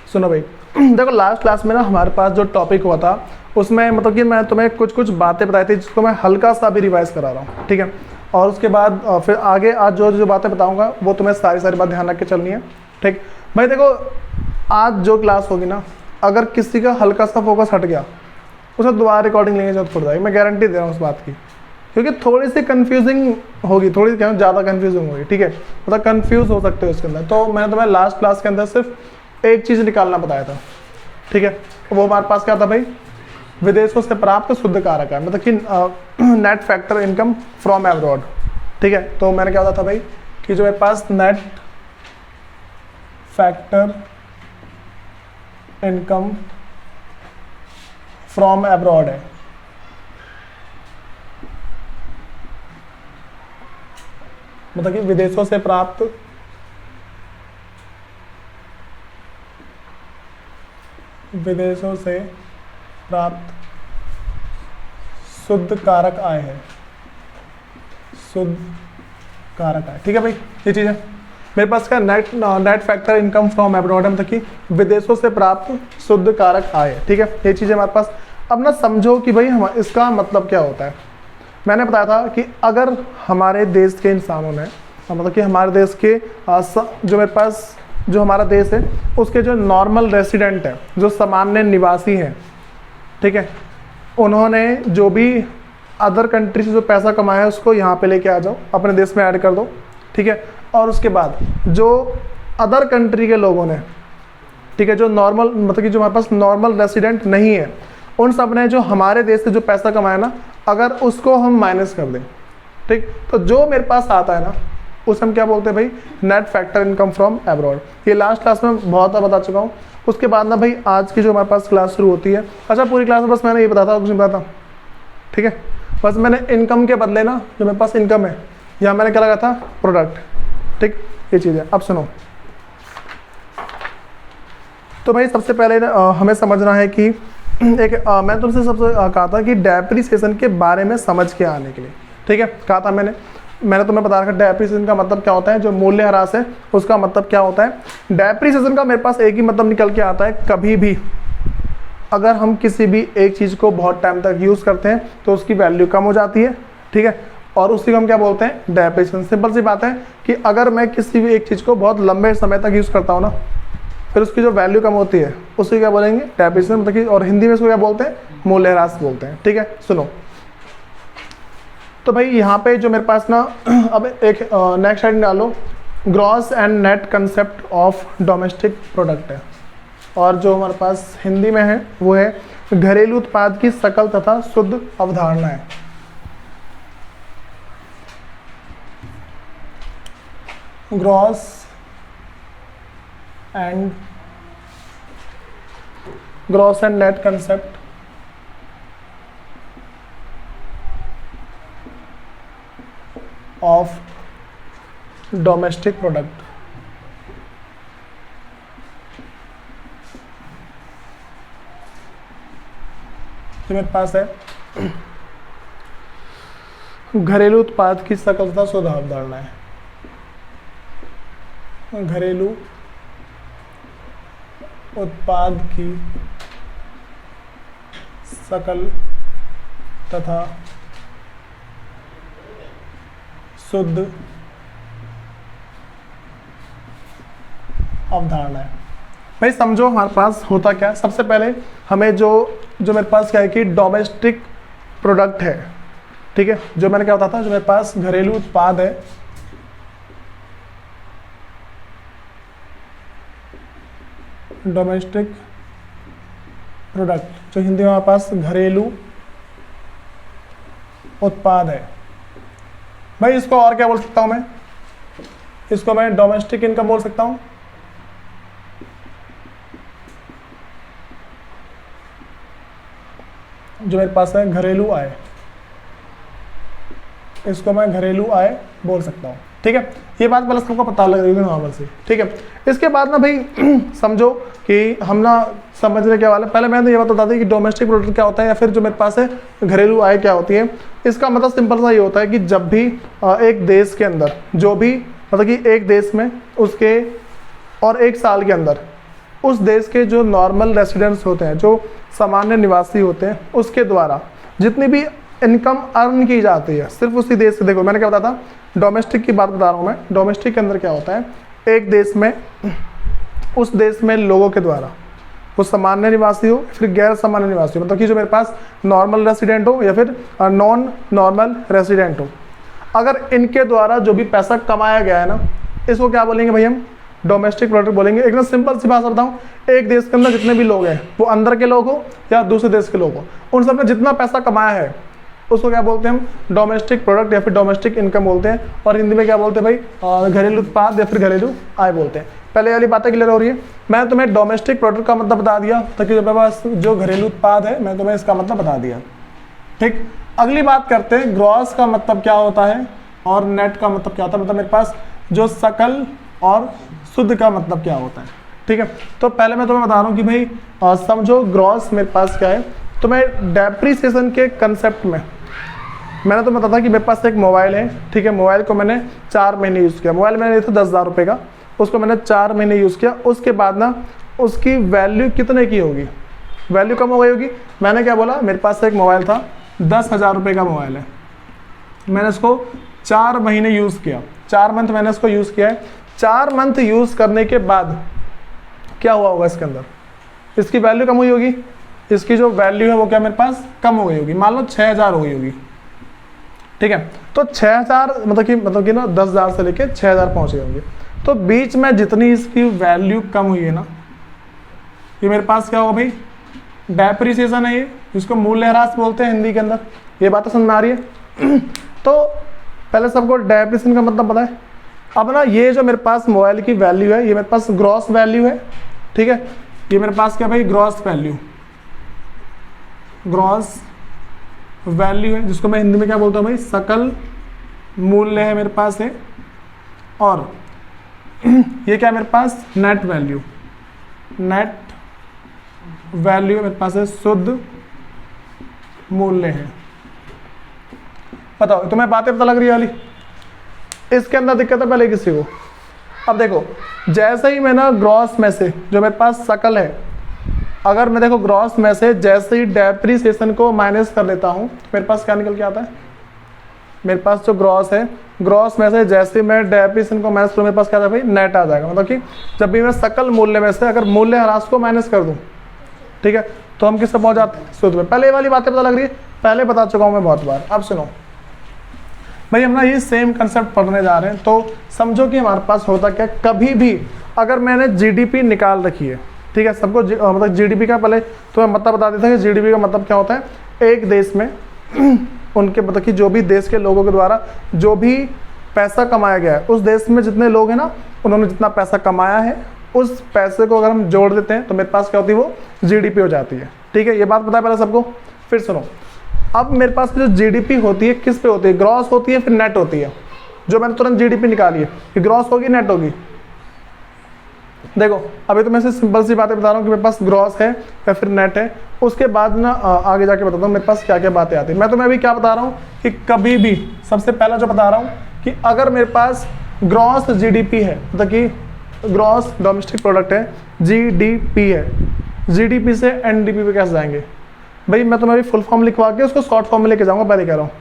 सुनो भाई, देखो लास्ट क्लास में ना हमारे पास जो टॉपिक हुआ था उसमें मतलब कि मैं तुम्हें कुछ बातें बताई थी जिसको मैं हल्का सा भी रिवाइज करा रहा हूँ, ठीक है। और उसके बाद फिर आगे आज जो जो बातें बताऊँगा वो तुम्हें सारी बात ध्यान रख के चलनी है, ठीक भाई। देखो आज जो क्लास होगी ना, अगर किसी का हल्का सा फोकस हट गया उसे दोबारा रिकॉर्डिंग लेने की जरूरत पड़ जाएगी, मैं गारंटी दे रहा हूँ उस बात की, क्योंकि थोड़ी सी कंफ्यूजिंग होगी, थोड़ी क्या ज़्यादा कंफ्यूजिंग होगी, ठीक है। मतलब कंफ्यूज हो सकते हो इसके अंदर। तो मैंने तुम्हें लास्ट क्लास के अंदर सिर्फ एक चीज़ निकालना बताया था, ठीक है। वो हमारे पास क्या था भाई, विदेशों से प्राप्त शुद्ध कारक है, मतलब कि net factor income from abroad, ठीक है। तो मैंने क्या बताया था भाई कि जो मेरे पास net factor income from abroad है, मतलब कि विदेशों से प्राप्त शुद्ध कारक आय है, शुद्ध कारक आय, ठीक है भाई। ये चीज़ है मेरे पास क्या, net factor income from abroad है, मतलब कि विदेशों से प्राप्त शुद्ध कारक आय है, ठीक है। ये चीज़ है हमारे पास। अब ना समझो कि भाई हम इसका मतलब क्या होता है। मैंने बताया था कि अगर हमारे देश के इंसानों ने, मतलब कि हमारे देश के जो मेरे पास जो हमारा देश है उसके जो नॉर्मल रेसिडेंट है, जो सामान्य निवासी हैं, ठीक है, उन्होंने जो भी अदर कंट्री से जो पैसा कमाया है उसको यहाँ पे लेके आ जाओ, अपने देश में ऐड कर दो, ठीक है। और उसके बाद जो अदर कंट्री के लोगों ने, ठीक है, जो नॉर्मल मतलब कि जो हमारे पास नॉर्मल रेसिडेंट नहीं है, उन सब ने जो हमारे देश से जो पैसा कमाया ना, अगर उसको हम माइनस कर दें, ठीक, तो जो मेरे पास आता है ना उसे हम क्या बोलते हैं भाई, net factor income from abroad. ये लास्ट क्लास में बहुत बता चुका हूँ। उसके बाद ना भाई आज की जो हमारे पास क्लास शुरू होती है, अच्छा पूरी क्लास में बस मैंने ये बताया था, कुछ नहीं बताया, ठीक है। बस मैंने इनकम के बदले ना जो मेरे पास इनकम है यहाँ मैंने क्या लगा था, प्रोडक्ट, ठीक, ये चीज़ है। अब सुनो, तो भाई सबसे पहले हमें समझना है कि एक मैं तुमसे सबसे कहा था कि डेप्रिसिएशन के बारे में समझ के आने के लिए, ठीक है, कहा था मैंने तुम्हें बता रखा डेप्रिसिएशन का मतलब क्या होता है, जो मूल्य ह्रास है उसका मतलब क्या होता है। डेप्रिसिएशन का मेरे पास एक ही मतलब निकल के आता है, कभी भी अगर हम किसी भी एक चीज़ को बहुत टाइम तक यूज़ करते हैं तो उसकी वैल्यू कम हो जाती है, ठीक है, और उसी को हम क्या बोलते हैं, डेप्रिसिएशन। सिंपल सी बात है कि अगर मैं किसी भी एक चीज़ को बहुत लंबे समय तक यूज़ करता हूँ ना, फिर उसकी जो वैल्यू कम होती है उसी क्या बोलेंगे, डेप्रिसिएशन, मतलब कि और हिंदी में इसको क्या बोलते हैं, मूल्यह्रास बोलते हैं, ठीक है। सुनो, तो भाई यहाँ पे जो मेरे पास ना अब एक नेक्स्ट साइड डालो, gross and net concept of domestic product है, और जो हमारे पास हिंदी में है वो है घरेलू उत्पाद की सकल तथा शुद्ध अवधारणा है। Gross and net concept of domestic product. जो मेरे पास है घरेलू उत्पाद की सकल तथा शुद्ध अवधारणा है, घरेलू उत्पाद की सकल तथा शुद्ध अवधारणा है। भाई समझो हमारे पास होता क्या है, सबसे पहले हमें जो मेरे पास क्या है कि डोमेस्टिक प्रोडक्ट है, ठीक है, जो मैंने क्या बताया था, जो मेरे पास घरेलू उत्पाद है, डोमेस्टिक प्रोडक्ट, जो हिंदी में हमारे पास घरेलू उत्पाद है। भाई इसको और क्या बोल सकता हूं मैं, इसको मैं डोमेस्टिक इनकम बोल सकता हूं, जो मेरे पास है घरेलू आय, इसको मैं घरेलू आय बोल सकता हूँ, ठीक है। ये बात पहले सबको पता लग रही है नॉर्मल से, ठीक है। इसके बाद ना भाई समझो कि हम ना समझने क्या वाला, पहले मैंने तो ये बात बता दी कि डोमेस्टिक प्रोडक्ट क्या होता है या फिर जो मेरे पास है घरेलू आय क्या होती है। इसका मतलब सिंपल सा ये होता है कि जब भी एक देश के अंदर जो भी मतलब कि एक देश में उसके और एक साल के अंदर उस देश के जो नॉर्मल रेसिडेंट्स होते हैं, जो सामान्य निवासी होते हैं, उसके द्वारा जितनी भी इनकम अर्न की जाती है सिर्फ उसी देश से। देखो मैंने क्या बताया था, डोमेस्टिक की बात बता रहा हूँ मैं। डोमेस्टिक के अंदर क्या होता है, एक देश में, उस देश में लोगों के द्वारा, वो सामान्य निवासी हो फिर गैर सामान्य निवासी हो, मतलब कि जो मेरे पास नॉर्मल रेसिडेंट हो या फिर नॉन नॉर्मल रेसिडेंट हो, अगर इनके द्वारा जो भी पैसा कमाया गया है ना, इसको क्या बोलेंगे भाई, हम डोमेस्टिक प्रोडक्ट बोलेंगे। एकदम सिंपल सी भाषा बताऊं, एक देश के अंदर जितने भी लोग हैं, वो अंदर के लोग हो या दूसरे देश के लोग हो, उन सब ने जितना पैसा कमाया है उसको क्या बोलते हैं हम, डोमेस्टिक प्रोडक्ट या फिर डोमेस्टिक इनकम बोलते हैं। और हिंदी में क्या बोलते हैं भाई, घरेलू उत्पाद या फिर घरेलू आय बोलते हैं। पहले वाली बातें क्लियर हो रही है। मैं तुम्हें डोमेस्टिक प्रोडक्ट का मतलब बता दिया, ताकि मेरे पास जो घरेलू उत्पाद है मैं तुम्हें इसका मतलब बता दिया। ठीक, अगली बात करते हैं, ग्रॉस का मतलब क्या होता है और नेट का मतलब क्या होता है, मतलब मेरे पास जो सकल और शुद्ध का मतलब क्या होता है। ठीक है, तो पहले मैं तुम्हें बता रहा हूँ कि भाई समझो ग्रॉस मेरे पास क्या है। तो मैं डेप्रिसिएशन के कंसेप्ट में, मैंने तो बताया था कि मेरे पास एक मोबाइल है, ठीक है, मोबाइल को मैंने 4 महीने यूज़ किया। मोबाइल मैंने लिया था 10,000 रुपये का, उसको मैंने 4 महीने यूज़ किया। उसके बाद ना उसकी वैल्यू कितने की होगी, वैल्यू कम हो गई होगी। मैंने क्या बोला, मेरे पास एक मोबाइल था, 10,000 रुपये का मोबाइल है, मैंने इसको 4 महीने यूज़ किया, 4 मंथ मैंने इसको यूज़ किया है। 4 मंथ यूज़ करने के बाद क्या हुआ होगा, इसके अंदर इसकी वैल्यू कम हुई होगी, इसकी जो वैल्यू है वो क्या मेरे पास कम हो गई होगी, मान लो 6,000 हो गई होगी। ठीक है, तो 6,000 मतलब कि ना 10,000 से लेके 6,000 पहुँच गए होंगे। तो बीच में जितनी इसकी वैल्यू कम हुई है ना, ये मेरे पास क्या होगा भाई, डेप्रिसिएशन है ये, जिसको मूल्यह्रास बोलते हैं हिंदी के अंदर। ये बात समझ में आ रही है। तो पहले सबको डेप्रिसिएशन का मतलब पता है। अब ना ये जो मेरे पास मोबाइल की वैल्यू है, ये मेरे पास ग्रॉस वैल्यू है। ठीक है, ये मेरे पास क्या भाई, ग्रॉस वैल्यू, ग्रॉस वैल्यू है, जिसको मैं हिंदी में क्या बोलता हूँ भाई, सकल मूल्य है मेरे पास है। और ये क्या मेरे पास, नेट वैल्यू, नेट वैल्यू मेरे पास है, शुद्ध मूल्य है। बताओ तुम्हें बातें पता लग रही है वाली, इसके अंदर दिक्कत है पहले किसी को। अब देखो, जैसे ही मैं ना ग्रॉस में से जो मेरे पास सकल है, अगर मैं देखो ग्रॉस में से जैसे ही डेप्रिसिएशन को माइनस कर लेता हूँ, मेरे पास क्या निकल के आता है, मेरे पास जो ग्रॉस है, ग्रॉस में से जैसे मैं डेप्रिसिएशन को माइनस करूँ, मेरे पास क्या आता है भाई, नेट आ जाएगा। मतलब कि जब भी मैं सकल मूल्य में से अगर मूल्यह्रास को माइनस कर दूँ, ठीक है, तो हम किससे पहुँच जाते हैं, शुद्ध में। पहले ये वाली बातें पता लग रही है, पहले बता चुका हूँ मैं बहुत बार। अब सुनो भाई, हम ना ये सेम कंसेप्ट पढ़ने जा रहे हैं। तो समझो कि हमारे पास होता क्या, कभी भी अगर मैंने जीडीपी निकाल रखी है, ठीक है, सबको मतलब जीडीपी का पहले तो मैं मतलब बता देता हूँ कि जीडीपी का मतलब क्या होता है। एक देश में उनके मतलब कि जो भी देश के लोगों के द्वारा जो भी पैसा कमाया गया है, उस देश में जितने लोग हैं ना, उन्होंने जितना पैसा कमाया है, उस पैसे को अगर हम जोड़ देते हैं तो मेरे पास क्या होती है, वो जीडीपी हो जाती है। ठीक है, ये बात पता है पहले सबको। फिर सुनो, अब मेरे पास जो जीडीपी होती है किस पे होती है, ग्रॉस होती है फिर नेट होती है। जो मैंने तुरंत जीडीपी निकाली है, कि ग्रॉस होगी नेट होगी। देखो अभी तो मैं से सिंपल सी बातें बता रहा हूँ कि मेरे पास ग्रॉस है या फिर नेट है। उसके बाद ना आगे जाके बताता हूँ मेरे पास क्या क्या बातें आती है। मैं तुम्हें अभी क्या बता रहा हूँ कि कभी भी सबसे पहला जो बता रहा हूँ कि अगर मेरे पास ग्रॉस जीडीपी है, मतलब कि ग्रॉस डोमेस्टिक प्रोडक्ट है, जीडीपी है, जीडीपी से एनडीपी पे कैसे जाएंगे भाई। मैं तुम्हें अभी फुल फॉर्म लिखवा के उसको शॉर्ट फॉर्म में लेके जाऊँगा। पहले कह रहा हूँ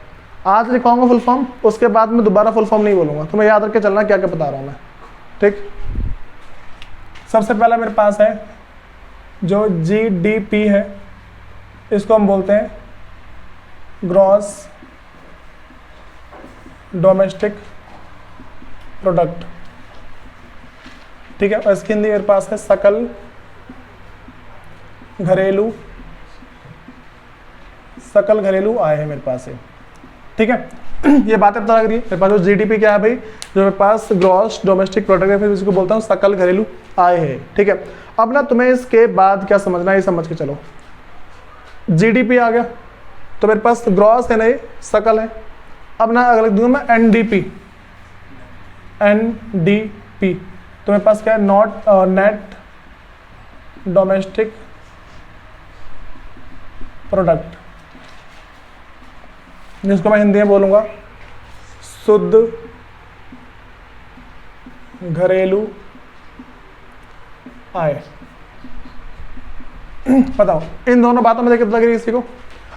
आज लिखवाऊंगा फुल फॉर्म, उसके बाद मैं दोबारा फुल फॉर्म नहीं बोलूँगा। तुम्हें याद रख के चलना क्या क्या बता रहा हूँ मैं। ठीक, सबसे पहला मेरे पास है जो जीडीपी है, इसको हम बोलते हैं ग्रॉस डोमेस्टिक प्रोडक्ट। ठीक है, और इसकी हिंदी मेरे पास है सकल घरेलू आय है मेरे पास है। ठीक है, ये बातें पता लग रही है। मेरे पास जो जीडीपी क्या है भाई, जो मेरे पास ग्रॉस डोमेस्टिक प्रोडक्ट है, फिर इसको बोलता हूँ सकल घरेलू आय है। ठीक है, अब ना तुम्हें इसके बाद क्या समझना है, ये समझ के चलो। जीडीपी आ गया तो मेरे पास ग्रॉस है ना, ये सकल है। अब ना अगर लिख दूंगा मैं एनडीपी, एनडीपी तो मेरे पास क्या है, नॉट नेट डोमेस्टिक प्रोडक्ट, जिसको मैं हिंदी में बोलूँगा शुद्ध घरेलू आय। बताओ इन दोनों बातों में कितना लग रही है किसी को?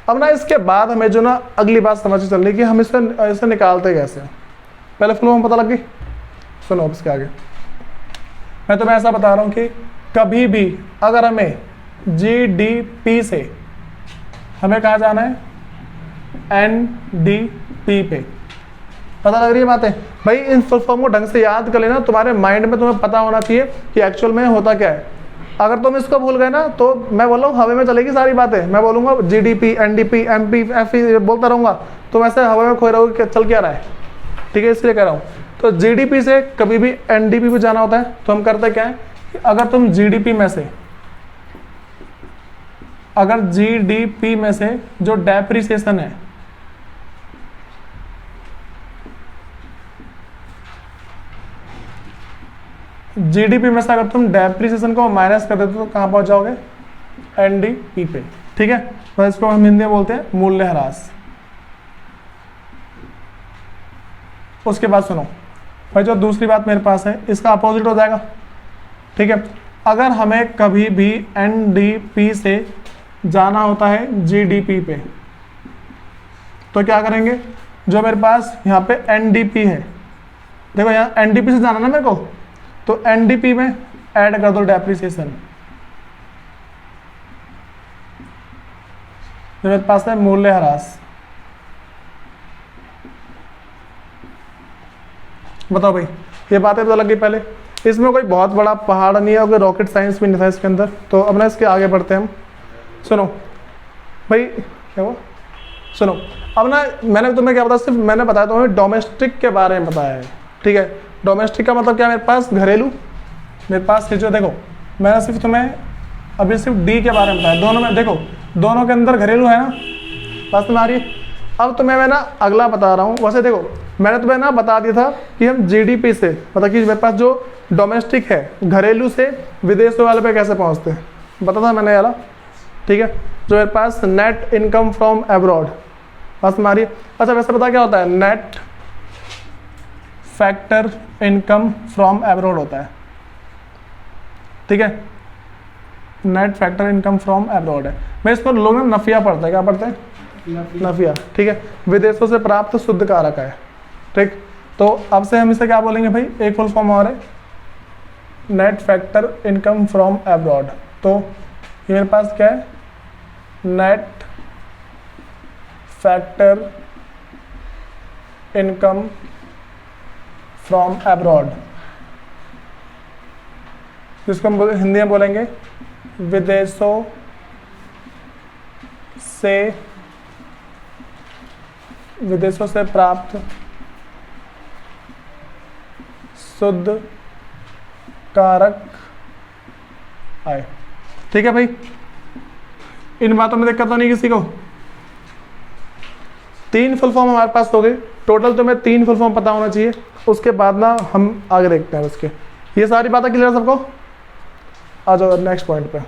अब ना इसके बाद हमें जो ना अगली बात समझ चल रही कि हम इसे निकालते कैसे। पहले फुल फॉर्म पता लग गई, सुनो अब इसके आगे मैं तुम्हें ऐसा बता रहा हूँ कि कभी भी अगर हमें GDP से हमें कहाँ जाना है, NDP पे, पता लग रही है बातें भाई? इन फुल फॉर्म को ढंग से याद कर लेना, तुम्हारे माइंड में तुम्हें पता होना चाहिए कि एक्चुअल में होता क्या है। अगर तुम इसको भूल गए ना तो मैं बोल रहा हूँ हवा में चलेगी सारी बातें। मैं बोलूँगा GDP, NDP, MP, FE बोलता रहूँगा, तुम ऐसे हवा में खोए रहोगे कि चल क्या रहा है। ठीक है, इसलिए कह रहा हूँ। तो GDP से कभी भी NDP पे जाना होता है तो हम करते क्या है कि अगर तुम GDP में से, अगर GDP में से जो डेप्रिसिएशन है, GDP में से अगर तुम डेप्रिसिएशन को माइनस कर देते तो कहां पहुंच जाओगे, NDP पे। ठीक है, तो इसको हम हिंदी में बोलते हैं मूल्यह्रास। उसके बाद सुनो भाई, जो दूसरी बात मेरे पास है इसका अपोजिट हो जाएगा। ठीक है, अगर हमें कभी भी NDP से जाना होता है GDP पे तो क्या करेंगे, जो मेरे पास यहाँ पे NDP है, देखो यहाँ NDP से जाना ना मेरे को, तो NDP में ऐड कर दो डेप्रिसिएशन, जो मेरे पास है मूल्यह्रास। बताओ भाई, ये बातें पता लग गई पहले? इसमें कोई बहुत बड़ा पहाड़ नहीं है, कोई रॉकेट साइंस भी नहीं था इसके अंदर। तो अब ना इसके आगे बढ़ते हैं हम। सुनो भाई, क्या हुआ, सुनो अब ना मैंने तुम्हें क्या बताया, सिर्फ मैंने बताया तुम्हें डोमेस्टिक के बारे में बताया है। ठीक है, डोमेस्टिक का मतलब क्या है, मेरे पास घरेलू, मेरे पास जो देखो मैंने सिर्फ तुम्हें अभी सिर्फ D के बारे में बताया। दोनों में देखो, दोनों के अंदर घरेलू है ना, बात में आ रही है। अब तुम्हें मैं ना अगला बता रहा हूँ। वैसे देखो मैंने तुम्हें ना बता दिया था कि हम GDP से, मतलब कि मेरे पास जो डोमेस्टिक है, घरेलू से विदेशों वाले पे कैसे पहुँचते हैं, बता था मैंने यार। ठीक है, जो मेरे पास नेट इनकम फ्रॉम एब्रॉड, बस हमारी। अच्छा वैसे पता क्या होता है, net factor income from abroad होता है। ठीक है, net factor income from abroad है। मैं इसको लोग ना नफिया पढ़ते हैं, क्या पढ़ते हैं, नफिया। ठीक है, विदेशों से प्राप्त शुद्ध कारक है। ठीक, तो अब से हम इसे क्या बोलेंगे भाई, एक फुल फॉर्म और है net factor income from abroad. तो ये मेरे पास क्या है, net factor income from abroad, जिसको हम हिंदी में बोलेंगे विदेशों से प्राप्त शुद्ध कारक आय। ठीक है भाई, इन बातों में दिक्कत तो नहीं किसी को? 3 फुल फॉर्म हमारे पास हो गए टोटल, तो मैं 3 फुल फॉर्म पता होना चाहिए। उसके बाद ना हम आगे देखते हैं उसके। ये सारी बातें क्लियर है सबको? आ जाओ नेक्स्ट पॉइंट पे।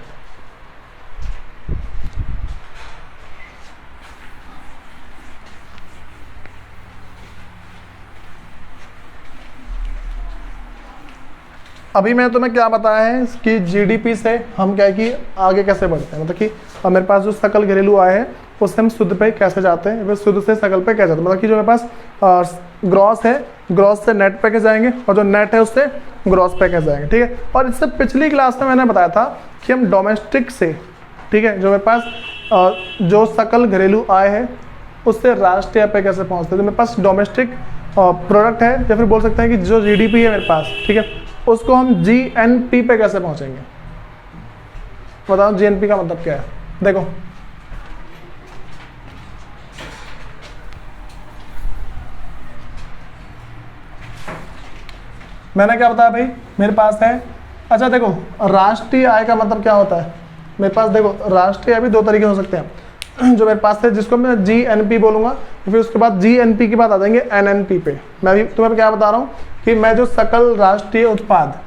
अभी मैंने तुम्हें क्या बताया है कि GDP से हम क्या है कि आगे कैसे बढ़ते हैं, मतलब कि मेरे पास जो सकल घरेलू आय है उससे हम शुद्ध पे कैसे जाते हैं, फिर शुद्ध से सकल पे कैसे जाते हैं। मतलब कि जो मेरे पास ग्रॉस है, ग्रॉस से नेट पे कैसे जाएंगे, और जो नेट है उससे ग्रॉस पे कैसे जाएंगे। ठीक है, और इससे पिछली क्लास में मैंने बताया था कि हम डोमेस्टिक से, ठीक है, जो मेरे पास जो सकल घरेलू आय है उससे राष्ट्रीय पे कैसे पहुँचते हैं। तो मेरे पास डोमेस्टिक प्रोडक्ट है, या फिर बोल सकते हैं कि जो GDP है मेरे पास, ठीक है, उसको हम GNP पे कैसे पहुंचेंगे। बताओ GNP का मतलब क्या है। देखो मैंने क्या बताया भाई, मेरे पास है, अच्छा देखो राष्ट्रीय आय का मतलब क्या होता है मेरे पास। देखो राष्ट्रीय आय भी 2 तरीके हो सकते हैं, जो मेरे पास है जिसको मैं GNP बोलूंगा, फिर उसके बाद GNP के बाद आ जाएंगे NNP पे। मैं भी तुम्हें क्या बता रहा हूँ कि मैं जो सकल राष्ट्रीय उत्पाद,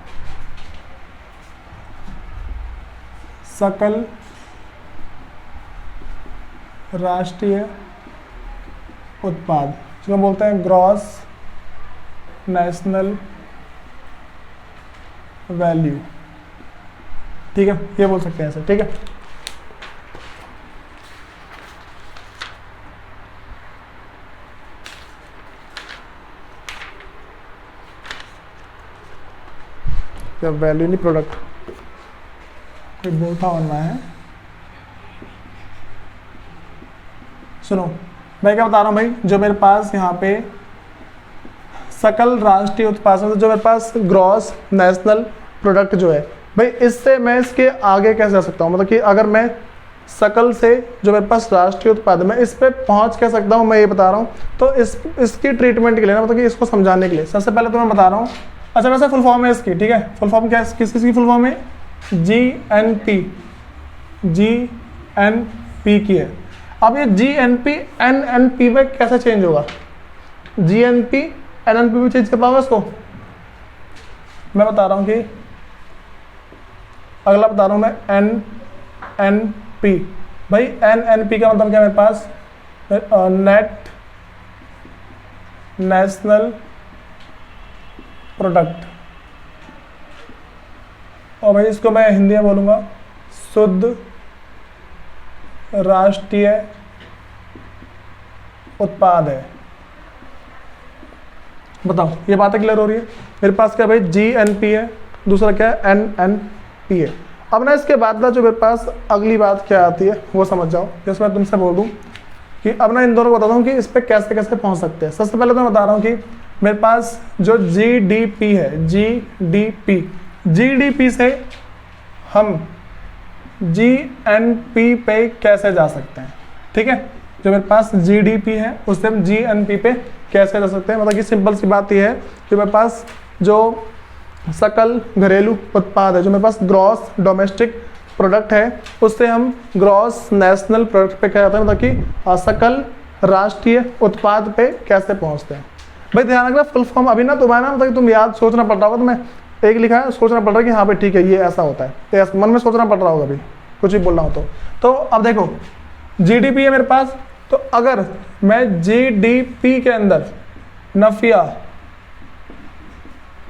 सकल राष्ट्रीय उत्पाद, जिसको बोलते हैं ग्रॉस नेशनल वैल्यू, ठीक है, ये बोल सकते हैं ऐसे। ठीक है, इसका वैल्यू नहीं, प्रोडक्ट कोई बोलता बनना है। सुनो मैं क्या बता रहा हूँ भाई, जो मेरे पास यहाँ पे सकल राष्ट्रीय उत्पादन, जो मेरे पास ग्रॉस नेशनल प्रोडक्ट जो है भाई, इससे मैं इसके आगे कैसे जा सकता हूँ, मतलब कि अगर मैं सकल से जो मेरे पास राष्ट्रीय उत्पादन मैं इस पे पहुँच क्या सकता हूँ, मैं ये बता रहा हूँ। तो इसकी ट्रीटमेंट के लिए ना, मतलब कि इसको समझाने के लिए सबसे पहले तो मैं बता रहा हूँ, अच्छा वैसे फुल फॉर्म है इसकी, ठीक है, फुल फॉर्म क्या है, किसकी फुल फॉर्म है, GNP की है। अब ये GNP NNP में कैसे चेंज होगा, GNP NNP में चेंज कर पाऊंगा इसको, मैं बता रहा हूँ कि अगला बता रहा हूँ मैं NNP। भाई NNP का मतलब क्या, मेरे पास नेट नेशनल प्रोडक्ट, और भाई इसको मैं हिंदी में बोलूँगा शुद्ध राष्ट्रीय उत्पाद है। बताओ ये बातें क्लियर हो रही है। मेरे पास क्या भाई GNP है, दूसरा क्या है NNP है। अब ना इसके बाद ना जो मेरे पास अगली बात क्या आती है वो समझ जाओ, जैसे मैं तुमसे बोल दूं कि अब ना इन दोनों को बताता हूँ कि इस पर कैसे कैसे पहुँच सकते हैं। सबसे पहले तो मैं बता रहा हूँ कि मेरे पास जो GDP है, GDP से हम GNP पे कैसे जा सकते हैं, ठीक है। जो मेरे पास GDP है उससे हम GNP पे कैसे जा सकते हैं, मतलब कि सिंपल सी बात यह है कि मेरे पास जो सकल घरेलू उत्पाद है, जो मेरे पास ग्रॉस डोमेस्टिक प्रोडक्ट है, उससे हम ग्रॉस नेशनल प्रोडक्ट पे क्या जाते हैं, मतलब कि सकल राष्ट्रीय उत्पाद पे कैसे पहुंचते हैं। भाई ध्यान रखना फुल फॉर्म अभी ना तुम्हारा मतलब कि तुम याद सोचना पड़ रहा होगा, तुम्हें एक लिखा है सोचना पड़ रहा है कि हाँ भाई ठीक है ये ऐसा होता है, तो मन में सोचना पड़ रहा होगा अभी कुछ भी बोल रहा हूँ तो अब देखो GDP है मेरे पास, तो अगर मैं GDP के अंदर नफिया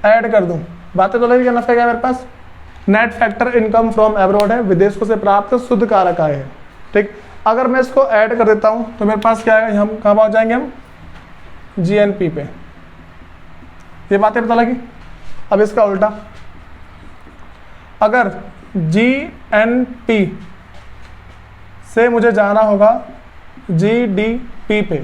ऐड कर दूं, बातें तो लगी, नफिया क्या है मेरे पास, net factor income from abroad है, विदेशों से प्राप्त शुद्ध कारक आय है, ठीक। अगर मैं इसको ऐड कर देता हूं तो मेरे पास क्या है, हम कहाँ पहुंच जाएंगे, हम GNP पे। ये बातें पता लगी। अब इसका उल्टा, अगर GNP से मुझे जाना होगा GDP पे,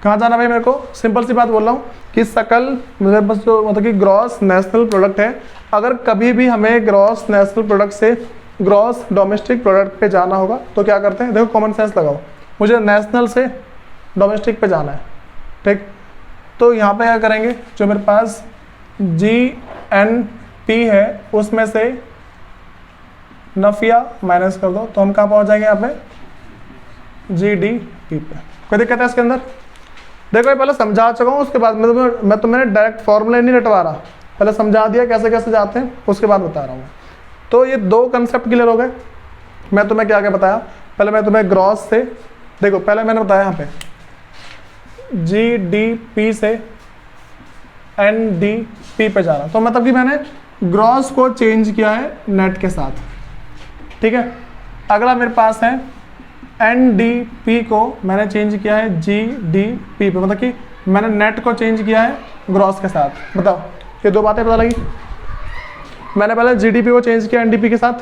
कहाँ जाना भाई मेरे को, सिंपल सी बात बोल रहा हूँ कि सकल मेरे पास जो मतलब कि ग्रॉस नेशनल प्रोडक्ट है, अगर कभी भी हमें ग्रॉस नेशनल प्रोडक्ट से ग्रॉस डोमेस्टिक प्रोडक्ट पे जाना होगा तो क्या करते हैं, देखो कॉमन सेंस लगाओ, मुझे नेशनल से डोमेस्टिक पे जाना है, ठीक। तो यहाँ पे क्या करेंगे, जो मेरे पास GNP है उसमें से नफिया माइनस कर दो, तो हम कहाँ पहुँच जाएंगे, यहाँ पे GDP पे। कोई दिक्कत है इसके अंदर। देखो ये पहले समझा चुका हूँ, उसके बाद मैं तुम्हें डायरेक्ट फॉर्मूला नहीं रटवा रहा, पहले समझा दिया कैसे कैसे जाते हैं, उसके बाद बता रहा हूँ। तो ये दो कंसेप्ट क्लियर हो गए। मैं तुम्हें क्या क्या बताया, पहले मैं तुम्हें ग्रॉस से, देखो पहले मैंने बताया यहाँ पे GDP से NDP पे जा रहा, तो मतलब कि मैंने ग्रॉस को चेंज किया है नेट के साथ, ठीक है। अगला मेरे पास है NDP को मैंने चेंज किया है GDP पे, मतलब कि मैंने नेट को चेंज किया है ग्रॉस के साथ। बताओ ये दो बातें पता लगी। मैंने पहले GDP को चेंज किया NDP के साथ,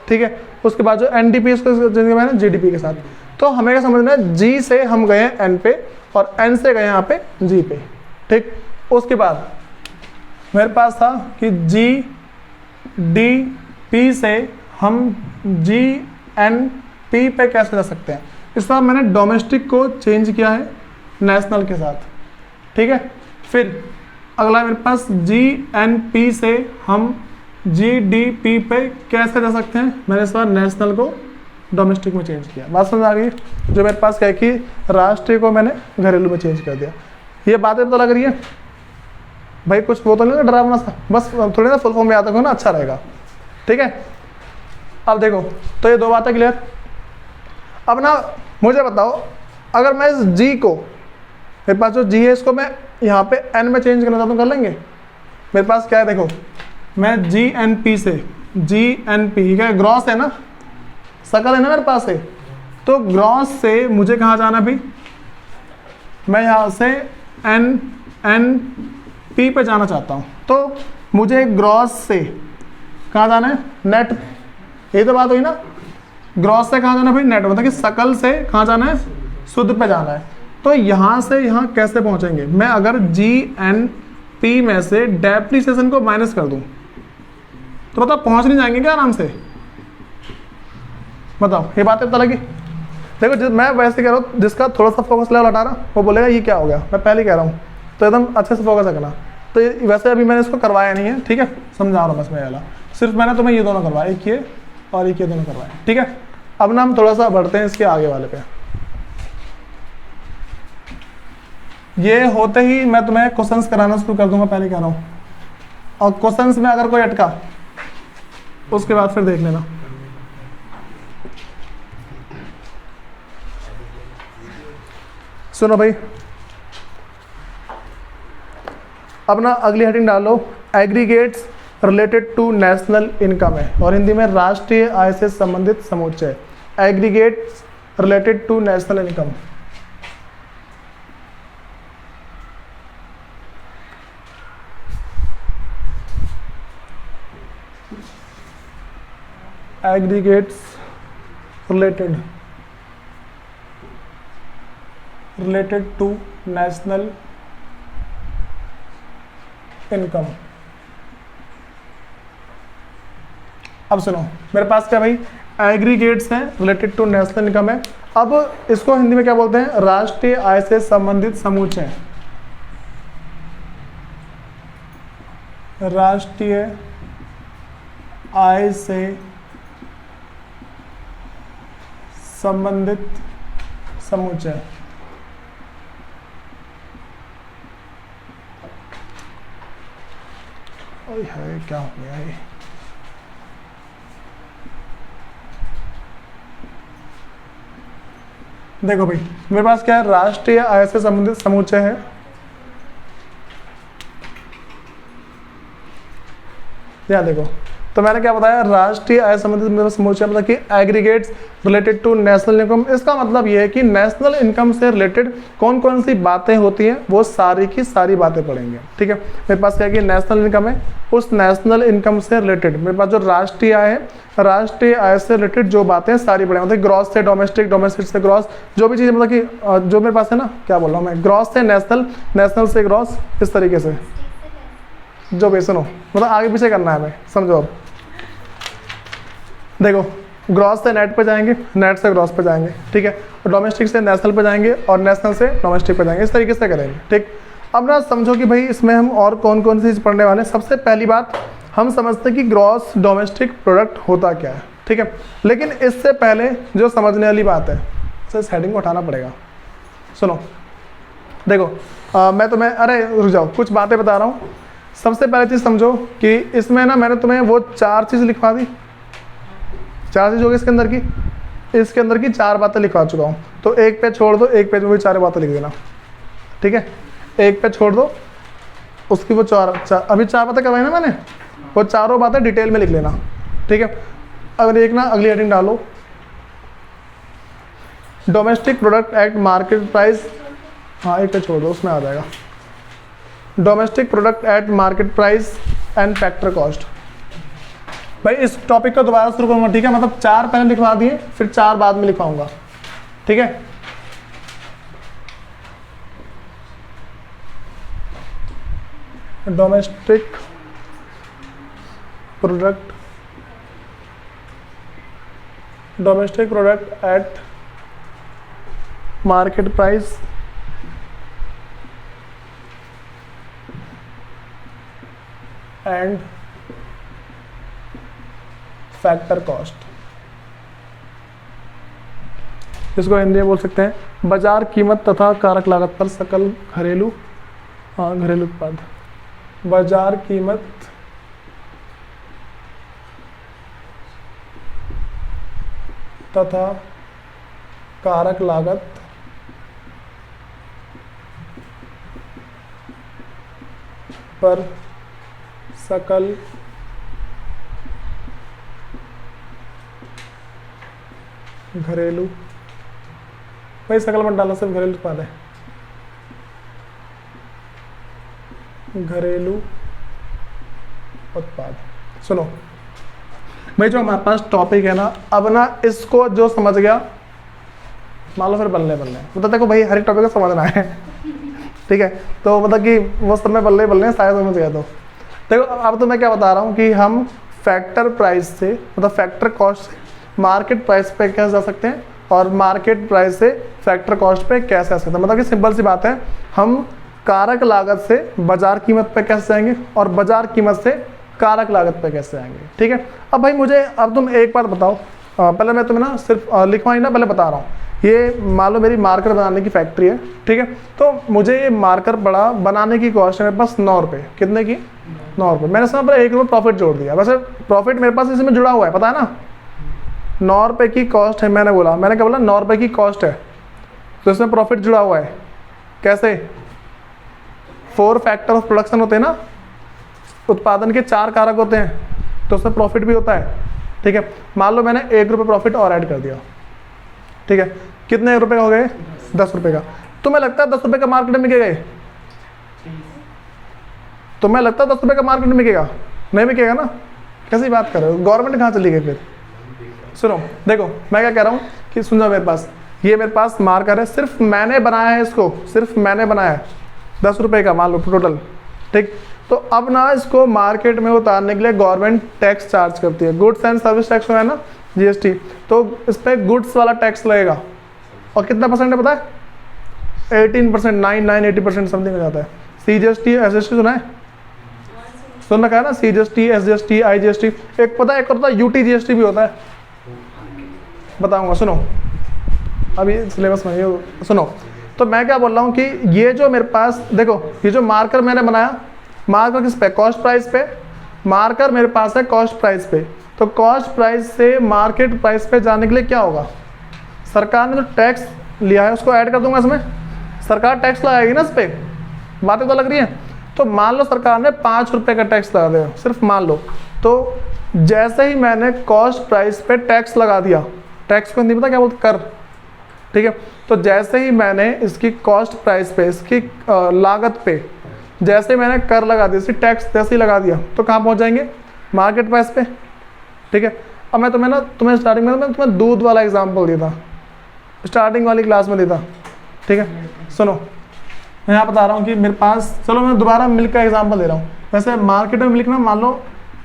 ठीक है, उसके बाद जो NDP उसको चेंज किया मैंने GDP के साथ। तो हमें क्या समझना है, G से हम गए हैं N पे और N से गए यहाँ पे G पे, ठीक। उसके बाद मेरे पास था कि GDP से हम GNP पे कैसे जा सकते हैं। इस बार मैंने डोमेस्टिक को चेंज किया है नेशनल के साथ, ठीक है। फिर अगला मेरे पास GNP से हम GDP पे कैसे जा सकते हैं, मैंने इस बार नेशनल को डोमेस्टिक में चेंज किया। बात समझ आ गई। जो मेरे पास क्या है कि राष्ट्रीय को मैंने घरेलू में चेंज कर दिया। ये बातें तो लग रही है भाई, कुछ वो तो नहीं डरावना सा, बस थोड़ी ना फुल फॉर्म में आता हो ना, अच्छा रहेगा, ठीक है। अब देखो तो ये दो बातें क्लियर। अब ना मुझे बताओ, अगर मैं इस G को, मेरे पास जो G है इसको मैं यहाँ पे N में चेंज करना चाहता हूँ, कर लेंगे। मेरे पास क्या है, देखो मैं GNP से GNP, ठीक है, ग्रॉस है ना, सकल है ना मेरे पास है, तो ग्रॉस से मुझे कहाँ जाना भी, मैं यहाँ से NNP पे जाना चाहता हूँ। तो मुझे ग्रॉस से कहाँ जाना है, नेट। यही तो बात हुई ना, ग्रॉस से कहाँ जाना है भाई, नेट, मतलब कि सकल से कहाँ जाना है, शुद्ध पे जाना है। तो यहाँ से यहाँ कैसे पहुंचेंगे, मैं अगर GNP में से डेप्रिसिएशन को माइनस कर दूं तो बताओ पहुंच नहीं जाएंगे क्या आराम से, बताओ, ये बात है तरह की। देखो मैं वैसे कह रहा हूँ, जिसका थोड़ा सा फोकस लेवल हटा रहा वो बोलेगा ये क्या हो गया, मैं पहले कह रहा हूँ, तो एकदम अच्छे से फोकस रखना। तो वैसे अभी मैंने इसको करवाया नहीं है, ठीक है, समझा रहा हूँ बस मैं वाला, सिर्फ मैंने तुम्हें ये दोनों करवाया, एक ये और एक ये दोनों करवाए, ठीक है। अब ना हम थोड़ा सा बढ़ते हैं इसके आगे वाले पे। ये होते ही मैं तुम्हें क्वेश्चंस कराना शुरू कर दूंगा, पहले कह रहा हूँ, और क्वेश्चंस में अगर कोई अटका उसके बाद फिर देख लेना। सुनो भाई, अब ना अगली हेडिंग डालो, aggregates related to national income है, और हिंदी में राष्ट्रीय आय से संबंधित समुच्चय। Aggregates related to national income, aggregates related to national income. अब सुनो, मेरे पास क्या भाई, एग्रीगेट्स हैं, रिलेटेड टू नेशनल इनकम है। अब इसको हिंदी में क्या बोलते हैं, राष्ट्रीय आय से संबंधित समुच्चय। राष्ट्रीय आय से संबंधित समुच्चय। ओए हाय क्या हो गया ये, देखो भाई मेरे पास क्या है, राष्ट्रीय आय से संबंधित समुच्चय है। यहाँ देखो, तो मैंने क्या बताया, राष्ट्रीय आय संबंधित मेरा समुच्चय मतलब कि aggregates related to national income. इसका मतलब ये है कि नेशनल इनकम से रिलेटेड कौन कौन सी बातें होती हैं वो सारी की सारी बातें पढ़ेंगे, ठीक है। मेरे पास क्या है कि नेशनल इनकम है, उस नेशनल इनकम से रिलेटेड मेरे पास जो राष्ट्रीय आय है, राष्ट्रीय आय से रिलेटेड जो बातें सारी पढ़ेंगे, मतलब ग्रॉस से डोमेस्टिक, डोमेस्टिक से ग्रॉस, जो भी चीज़ मतलब कि जो मेरे पास है ना, क्या बोल रहा हूँ मैं, ग्रॉस से नेशनल, नेशनल से ग्रॉस, इस तरीके से जो भी सुनो, मतलब आगे पीछे करना है, मैं समझो। अब देखो, ग्रॉस से नेट पे जाएंगे, नेट से ग्रॉस पे जाएंगे, ठीक है, और डोमेस्टिक से नेशनल पे जाएंगे और नेशनल से डोमेस्टिक पे जाएंगे, इस तरीके से करेंगे, ठीक। अब ना समझो कि भाई इसमें हम और कौन कौन सी चीज़ पढ़ने वाले हैं। सबसे पहली बात, हम समझते हैं कि ग्रॉस डोमेस्टिक प्रोडक्ट होता क्या है, ठीक है। लेकिन इससे पहले जो समझने वाली बात है, इस हेडिंग को उठाना पड़ेगा। सुनो, देखो मैं तुम्हें, अरे रुक जाओ, कुछ बातें बता रहा हूँ। सबसे पहले चीज़ समझो कि इसमें ना मैंने तुम्हें वो 4 चीज़ लिखवा दी, 4 चीज़ होगी इसके अंदर की, इसके अंदर की 4 बातें लिखवा चुका हूँ। तो एक पेज छोड़ दो, एक पेज में भी 4 बातें लिख देना, ठीक है। एक पेज छोड़ दो, उसकी वो 4 अभी 4 बातें करवाई ना मैंने, वो चारों बातें डिटेल में लिख लेना, ठीक है। अगर एक ना अगली हेडिंग डालो, domestic product act market price, हाँ एक पेज छोड़ दो, उसमें आ जाएगा domestic product at market price and factor cost. भाई इस टॉपिक को दोबारा शुरू करूंगा, ठीक है, मतलब 4 पहले लिखवा दिए, फिर 4 बाद में लिखवाऊंगा, ठीक है। Domestic product at market price and factor cost. इसको हिंदी में बोल सकते हैं बाजार कीमत तथा कारक लागत पर सकल घरेलू उत्पाद। बाजार कीमत तथा कारक लागत पर सकल घरेलू, भाई सकल मत डालो, सिर्फ घरेलू उत्पाद है, घरेलू उत्पाद। सुनो भाई जो हमारे पास टॉपिक है ना, अब ना इसको जो समझ गया मान लो फिर बल्ले मतलब देखो भाई हर एक टॉपिक को समझना है ठीक है, तो मतलब कि वो सब में बल्ले शायद समझ गया। तो देखो अब तो मैं क्या बता रहा हूँ कि हम फैक्टर प्राइस से मतलब फैक्टर कॉस्ट से मार्केट प्राइस पे कैसे जा सकते हैं और मार्केट प्राइस से फैक्टर कॉस्ट पे कैसे आ सकते हैं। मतलब कि सिंपल सी बात है, हम कारक लागत से बाजार कीमत पे कैसे जाएंगे और बाजार कीमत से कारक लागत पे कैसे आएंगे। ठीक है, अब भाई मुझे अब तुम एक बात बताओ, पहले मैं तुम्हें ना सिर्फ लिखवाई ना पहले बता रहा हूँ। ये मान लो मेरी मार्कर बनाने की फैक्ट्री है, ठीक है, तो मुझे ये मार्कर बड़ा बनाने की कॉस्ट है मेरे पास 9 रुपये। कितने की? 9 रुपये। मैंने इसमें 1 रुपये प्रॉफिट जोड़ दिया। वैसे प्रॉफिट मेरे पास इसमें जुड़ा हुआ है, पता है ना, 9 रुपये की कॉस्ट है। मैंने क्या बोला 9 रुपये की कॉस्ट है, तो इसमें प्रॉफिट जुड़ा हुआ है। कैसे? 4 फैक्टर ऑफ प्रोडक्शन होते हैं ना, उत्पादन के 4 कारक होते हैं, तो उसमें प्रॉफिट भी होता है। ठीक है, मान लो मैंने 1 रुपये प्रॉफिट और ऐड कर दिया, ठीक है, कितने रुपए का हो गए? 10 रुपये का। तुम्हें लगता है 10 रुपये का मार्केट में बिकेगा? तुम्हें लगता है 10 रुपये का मार्केट में बिकेगा? नहीं बिकेगा ना। कैसी बात कर रहे हो, गवर्नमेंट कहाँ चली गई फिर? सुनो देखो मैं क्या कह रहा हूँ कि सुन जाओ, मेरे पास ये मेरे पास मार्कर है, सिर्फ मैंने बनाया है इसको, सिर्फ मैंने बनाया है 10 रुपये का मान लो टोटल। ठीक, तो अब ना इसको मार्केट में उतारने के लिए गवर्नमेंट टैक्स चार्ज करती है, गुड्स एंड सर्विस टैक्स है ना, जीएसटी। तो इस पर गुड्स वाला टैक्स लगेगा, और कितना परसेंट है पता है? 18%, 80% समथिंग हो जाता है। सीजीएसटी, एसजीएसटी सुना है? सुन रखा है ना, सीजीएसटी, एसजीएसटी, आईजीएसटी। एक पता है, एक होता है यूटीजीएसटी भी होता है, बताऊंगा, सुनो अभी सिलेबस में ये सुनो। तो मैं क्या बोल रहा हूँ कि ये जो मेरे पास देखो, ये जो मार्कर मैंने बनाया, मार्कर किस पे? कॉस्ट प्राइस पे। मार्कर मेरे पास है कॉस्ट प्राइस पे, तो कॉस्ट प्राइस से मार्केट प्राइस पे जाने के लिए क्या होगा? सरकार ने जो टैक्स लिया है उसको ऐड कर दूंगा इसमें, सरकार टैक्स लगाएगी ना इस पर, बातें तो लग रही हैं। तो मान लो सरकार ने 5 रुपये का टैक्स लगा दिया, सिर्फ मान लो, तो जैसे ही मैंने कॉस्ट प्राइस पे टैक्स लगा दिया, टैक्स को नहीं पता क्या बोलते, कर, ठीक है, तो जैसे ही मैंने इसकी कॉस्ट प्राइस पे, इसकी लागत पे जैसे मैंने कर लगा दिया, इसकी टैक्स जैसे ही लगा दिया, तो कहाँ पहुँच जाएंगे? मार्केट प्राइस पे। ठीक है, अब मैं तुम्हें स्टार्टिंग में मैं तुम्हें दूध वाला एग्जाम्पल दिया था, स्टार्टिंग वाली क्लास में दिया था। ठीक है, सुनो मैं यहाँ बता रहा हूँ कि मेरे पास, चलो मैं दोबारा मिल्क का एग्जाम्पल दे रहा हूँ। वैसे मार्केट में मिल्क ना मान लो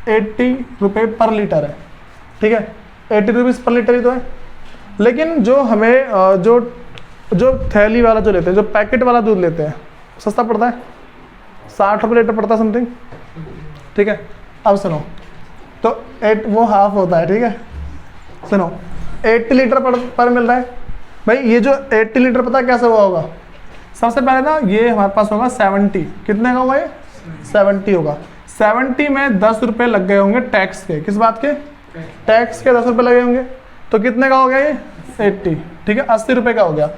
80 रुपये पर लीटर है, ठीक है, 80 रुपीज़ पर लीटर ही तो है। लेकिन जो हमें जो थैली वाला जो लेते हैं, जो पैकेट वाला दूध लेते हैं, सस्ता पड़ता है, 60 रुपये लीटर पड़ता है समथिंग। ठीक है, अब सुनो, तो वो हाफ होता है, ठीक है, सुनो 80 लीटर पर मिल रहा है। भाई ये जो 80 लीटर पता है कैसे हुआ होगा? सबसे पहले ना ये हमारे पास होगा 70, कितने का होगा ये? 70 होगा। 70 में 10 रुपये लग गए होंगे टैक्स के। किस बात के? टैक्स के 10 रुपये लगे होंगे, तो कितने का हो गया ये? 80, ठीक है, 80 रुपये का हो गया।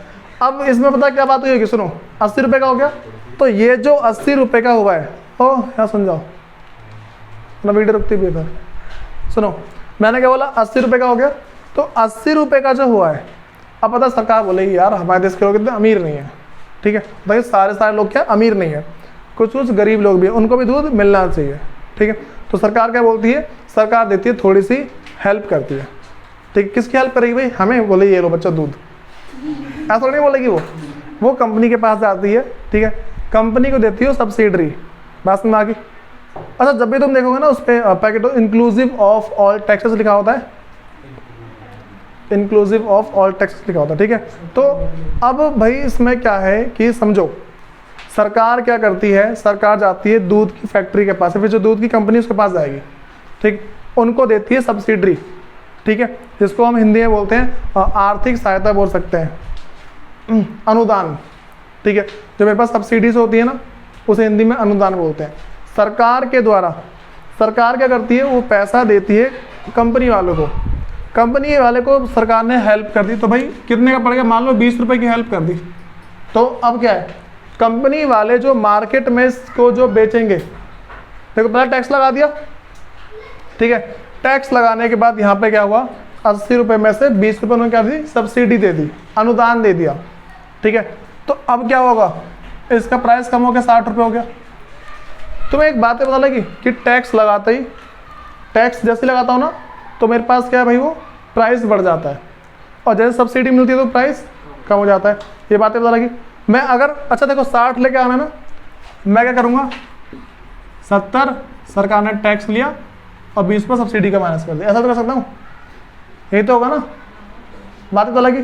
अब इसमें पता क्या बात हुई होगी? सुनो 80 रुपये का हो गया, तो ये जो 80 रुपये का हुआ है, ओ यहाँ सुन जाओ ना, वीडियो रुकती भी इधर, सुनो मैंने क्या बोला? 80 रुपये का हो गया, तो 80 रुपये का जो हुआ है, अब पता सरकार बोलेगी यार हमारे देश के लोग इतने अमीर नहीं है, ठीक है, भाई सारे लोग क्या अमीर नहीं है, कुछ गरीब लोग भी, उनको भी दूध मिलना चाहिए, ठीक है, तो सरकार क्या बोलती है? सरकार देती है थोड़ी सी हेल्प करती है, ठीक, किसकी हेल्प करेगी भाई? हमें, बोले ये लो बच्चा दूध, ऐसा नहीं बोलेगी वो कंपनी के पास जाती है, ठीक है, कंपनी को देती है सब्सिडरी, बात समझ आ गई? अच्छा, जब भी तुम देखोगे ना उस पर packet inclusive of all taxes लिखा होता है, इंक्लूसिव ऑफ ऑल टैक्सेस लिखा होता है, ठीक है। तो अब भाई इसमें क्या है कि समझो, सरकार क्या करती है? सरकार जाती है दूध की फैक्ट्री के पास, फिर जो दूध की कंपनी उसके पास जाएगी, ठीक, उनको देती है सब्सिडरी, ठीक है, जिसको हम हिंदी में बोलते हैं आर्थिक सहायता बोल सकते हैं, अनुदान, ठीक है, जो मेरे पास सब्सिडीज होती है ना उसे हिंदी में अनुदान बोलते हैं। सरकार के द्वारा सरकार क्या करती है? वो पैसा देती है कंपनी वालों को, कंपनी वाले को सरकार ने हेल्प कर दी, तो भाई कितने का पड़ गया? मान लो 20 रुपये की हेल्प कर दी, तो अब क्या है? कंपनी वाले जो मार्केट में इसको जो बेचेंगे, देखो पहले टैक्स लगा दिया, ठीक है, टैक्स लगाने के बाद यहाँ पे क्या हुआ? 80 रुपये में से 20 रुपये उन्होंने क्या दी? सब्सिडी दे दी, अनुदान दे दिया, ठीक है, तो अब क्या होगा? इसका प्राइस कम हो गया, 60 रुपये हो गया। तुम्हें एक बात पता लगी कि टैक्स लगाते ही, टैक्स जैसे लगाता हूँ ना, तो मेरे पास क्या है भाई, वो प्राइस बढ़ जाता है, और जैसे सब्सिडी मिलती है तो प्राइस कम हो जाता है। ये बातें पता लगी। मैं अगर अच्छा देखो 60 लेके आना ना, मैं क्या करूँगा 70 सरकार ने टैक्स लिया और 20 पर सब्सिडी का माइनस कर दिया, ऐसा तो कर सकता हूँ, यही तो होगा ना, बातें तो लगी।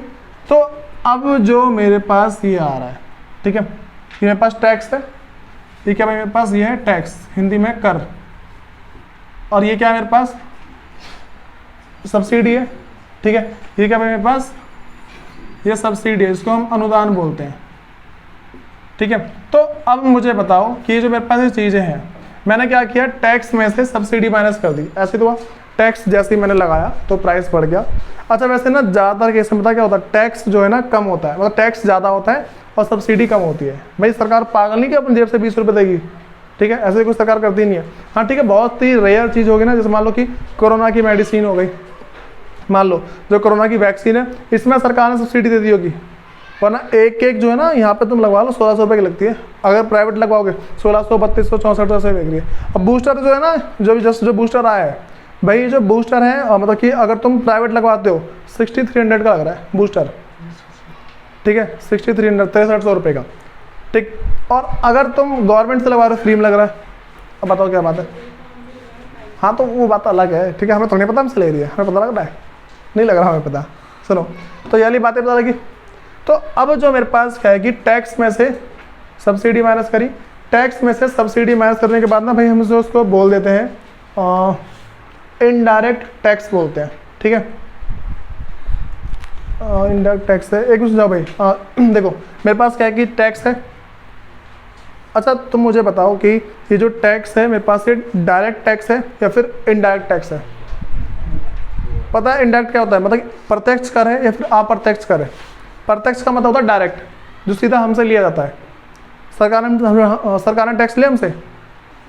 तो अब जो मेरे पास ये आ रहा है, ठीक है, ये मेरे पास टैक्स है, ये क्या भाई मेरे पास ये है टैक्स, हिंदी में कर, और ये क्या है मेरे पास सब्सिडी है, ठीक है, ये क्या भाई मेरे पास ये सब्सिडी है, इसको हम अनुदान बोलते हैं, ठीक है। तो अब मुझे बताओ कि जो मेरे पास ये चीज़ें हैं, मैंने क्या किया, टैक्स में से सब्सिडी माइनस कर दी, ऐसे तो हुआ, टैक्स जैसे ही मैंने लगाया तो प्राइस बढ़ गया। अच्छा वैसे ना ज़्यादातर केस में पता क्या होता है, टैक्स जो है ना कम होता है, मतलब टैक्स ज़्यादा होता है और सब्सिडी कम होती है। भाई सरकार पागल नहीं कि अपनी जेब से 20 रुपये देगी, ठीक है, ऐसे कुछ सरकार करती नहीं है। हाँ ठीक है, बहुत ही रेयर चीज़ होगी ना, जैसे मान लो कि कोरोना की मेडिसिन हो गई, मान लो जो कोरोना की वैक्सीन है, इसमें सरकार ने सब्सिडी दे दी होगी, वरना एक जो है ना यहाँ पे तुम लगवा लो 1600 रुपये की लगती है, अगर प्राइवेट लगवाओगे 1600, 3200, 6400 से बिक रही है। अब बूस्टर जो है ना, जो बूस्टर आया है भाई, जो बूस्टर है मतलब कि अगर तुम प्राइवेट लगवाते हो 6300 का लग रहा है बूस्टर, ठीक है, 6300, 6300 रुपये का, ठीक। और अगर तुम गवर्नमेंट से लगवा रहे हो फ्री में लग रहा है, अब बताओ क्या बात है। हाँ तो वो बात अलग है, ठीक है, हमें तो नहीं पता हमसे ले रही है, हमें पता लग रहा है, नहीं लग रहा हमें पता। सुनो, तो ये वाली बातें पता लगी। तो अब जो मेरे पास क्या है कि टैक्स में से सब्सिडी माइनस करी, टैक्स में से सब्सिडी माइनस करने के बाद ना भाई हम उसको बोल देते हैं इनडायरेक्ट टैक्स बोलते हैं, ठीक है, इनडायरेक्ट टैक्स है। एक कुछ जाओ भाई, देखो मेरे पास क्या है कि टैक्स है। अच्छा तुम मुझे बताओ कि ये जो टैक्स है मेरे पास, ये डायरेक्ट टैक्स है या फिर इनडायरेक्ट टैक्स है। पता है इनडायरेक्ट क्या होता है, मतलब प्रत्यक्ष कर है या फिर अप्रत्यक्ष कर है। प्रत्यक्ष का मतलब होता है डायरेक्ट, जो सीधा हमसे लिया जाता है। सरकार ने टैक्स लिया हमसे,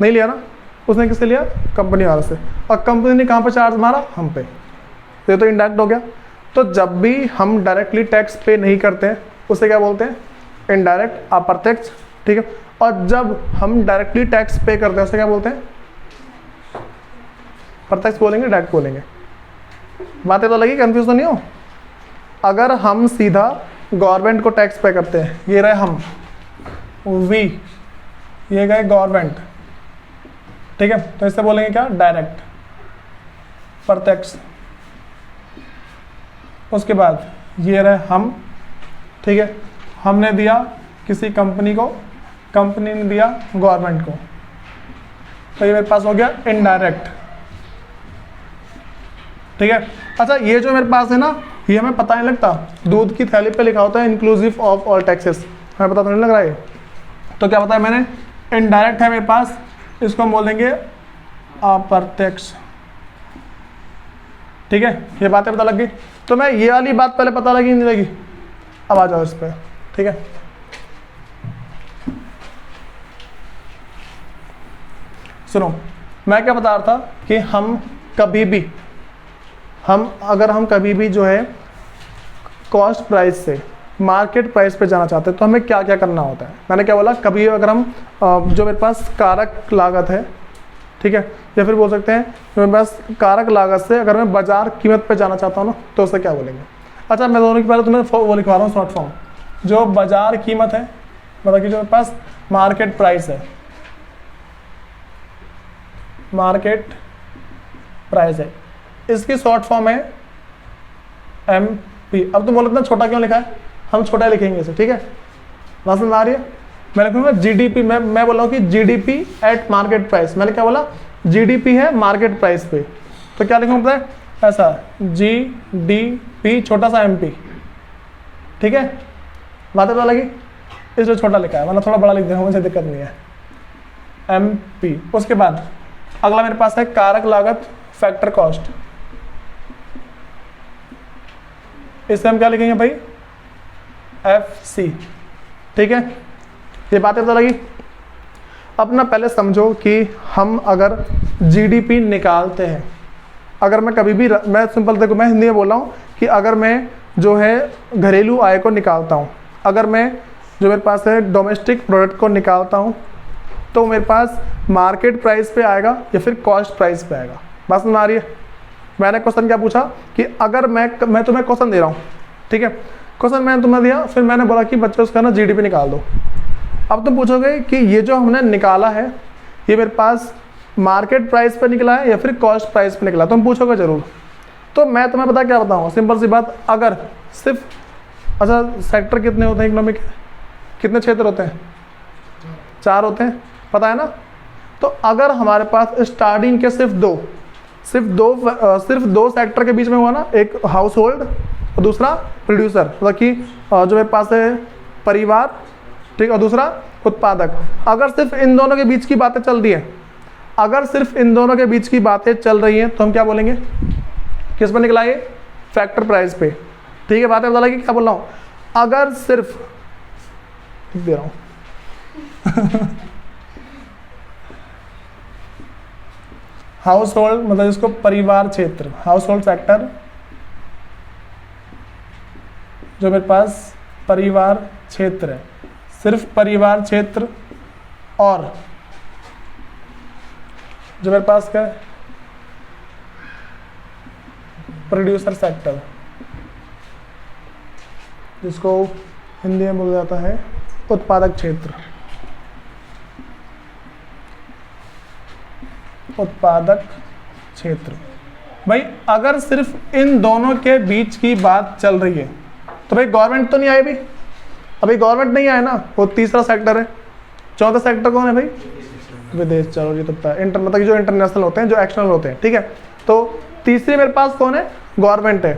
नहीं लिया ना, उसने किससे लिया, कंपनी वाले से, और कंपनी ने कहाँ पे चार्ज मारा, हम पे, तो ये तो इनडायरेक्ट हो गया। तो जब भी हम डायरेक्टली टैक्स पे नहीं करते हैं उसे क्या बोलते हैं, इनडायरेक्ट, अप्रत्यक्ष, ठीक है। और जब हम डायरेक्टली टैक्स पे करते हैं उसे क्या बोलते हैं, प्रत्यक्ष बोलेंगे, डायरेक्ट बोलेंगे। बातें तो लगी, कंफ्यूज तो नहीं हो। अगर हम सीधा गवर्नमेंट को टैक्स पे करते हैं, ये रहे हम, वी, ये गए गवर्नमेंट, ठीक है, तो इससे बोलेंगे क्या, डायरेक्ट, प्रत्यक्ष। उसके बाद ये रहे हम, ठीक है, हमने दिया किसी कंपनी को, कंपनी ने दिया गवर्नमेंट को, तो ये मेरे पास हो गया इनडायरेक्ट, ठीक है। अच्छा ये जो मेरे पास है ना, ये हमें पता नहीं लगता, दूध की थैली पे लिखा होता है इंक्लूसिव ऑफ ऑल टैक्सेस, हमें पता तो नहीं लग रहा है। तो क्या बताया मैंने, इनडायरेक्ट है मेरे पास, इसको हम बोल देंगे अप्रत्यक्ष, ठीक है। ये बातें पता लग गई। तो मैं ये वाली बात पहले पता लगी नहीं लगी, अब आ जाओ इस पर, ठीक है। सुनो, मैं क्या बता रहा था कि हम कभी भी, अगर हम कभी भी जो है कॉस्ट प्राइस से मार्केट प्राइस पे जाना चाहते हैं तो हमें क्या क्या करना होता है। मैंने क्या बोला, कभी अगर हम जो मेरे पास कारक लागत है, ठीक है, या फिर बोल सकते हैं मेरे पास कारक लागत से अगर मैं बाजार कीमत पे जाना चाहता हूँ ना, तो उसे क्या बोलेंगे। अच्छा मैं दोनों के पहले तुम्हें वो लिखवा रहा हूँ शॉर्ट फॉर्म। जो बाजार कीमत है, मतलब कि जो मेरे पास मार्केट प्राइस है, मार्केट प्राइस है, इसकी शॉर्ट फॉर्म है MP। अब तुम बोलो इतना छोटा क्यों लिखा है, हम छोटा लिखेंगे इसे, ठीक है, बात समझ आ रही है। मैं लिखूंगा GDP, मैं बोला हूँ कि GDP एट मार्केट प्राइस, मैंने क्या बोला, GDP है मार्केट प्राइस पे, तो क्या लिखूंगा पता है, ऐसा GDP छोटा सा MP, ठीक है, बातें पता लगी, इसलिए छोटा लिखा है, मतलब थोड़ा बड़ा लिख देना, मुझे दिक्कत नहीं है, MP। उसके बाद अगला मेरे पास है कारक लागत, फैक्टर कॉस्ट, इसे हम क्या लिखेंगे भाई, FC, ठीक है। ये बातें पता लगी। अब ना पहले समझो कि हम अगर GDP निकालते हैं, अगर मैं कभी भी, मैं सिंपल देखो मैं हिंदी में बोल रहा हूँ कि अगर मैं जो है घरेलू आय को निकालता हूँ, अगर मैं जो मेरे पास है डोमेस्टिक प्रोडक्ट को निकालता हूँ, तो मेरे पास मार्केट प्राइस पे आएगा या फिर कॉस्ट प्राइस पे आएगा। बात समझ आ रही है। मैंने क्वेश्चन क्या पूछा कि अगर मैं तुम्हें क्वेश्चन दे रहा हूँ, ठीक है, क्वेश्चन मैंने तुम्हें दिया, फिर मैंने बोला कि बच्चों उसका ना जीडीपी निकाल दो। अब तुम पूछोगे कि ये जो हमने निकाला है ये मेरे पास मार्केट प्राइस पर निकला है या फिर कॉस्ट प्राइस पर निकला, तुम पूछोगे जरूर। तो मैं तुम्हें पता क्या बताऊँ, सिंपल सी बात, अगर सिर्फ अच्छा सेक्टर कितने होते हैं इकोनॉमिक, कितने क्षेत्र होते हैं, 4 होते हैं, पता है ना। तो अगर हमारे पास स्टार्टिंग के सिर्फ दो सेक्टर के बीच में हुआ ना, एक हाउस होल्ड और दूसरा प्रोड्यूसर, मतलब कि जो मेरे पास है परिवार, ठीक, और दूसरा उत्पादक, अगर सिर्फ इन दोनों के बीच की बातें चल रही हैं, अगर सिर्फ इन दोनों के बीच की बातें चल रही हैं तो हम क्या बोलेंगे, किस पर निकला ये, फैक्टर प्राइस पे, ठीक है। बातें बता लगी क्या बोल रहा हूँ, अगर सिर्फ दे रहा हूँ हाउस होल्ड मतलब इसको परिवार क्षेत्र, हाउस होल्ड सेक्टर, जो मेरे पास परिवार क्षेत्र है, सिर्फ परिवार क्षेत्र, और जो मेरे पास क्या है प्रोड्यूसर सेक्टर, जिसको हिंदी में बोला जाता है उत्पादक क्षेत्र, उत्पादक क्षेत्र। भाई अगर सिर्फ इन दोनों के बीच की बात चल रही है तो भाई गवर्नमेंट तो नहीं आई, अभी गवर्नमेंट नहीं आया ना, वो तीसरा सेक्टर है। चौथा सेक्टर कौन है भाई, विदेश, चलो ये तो पता है, मतलब जो इंटरनेशनल होते हैं, जो एक्सटर्नल होते हैं, ठीक है। तो तीसरी मेरे पास कौन है, गवर्नमेंट है,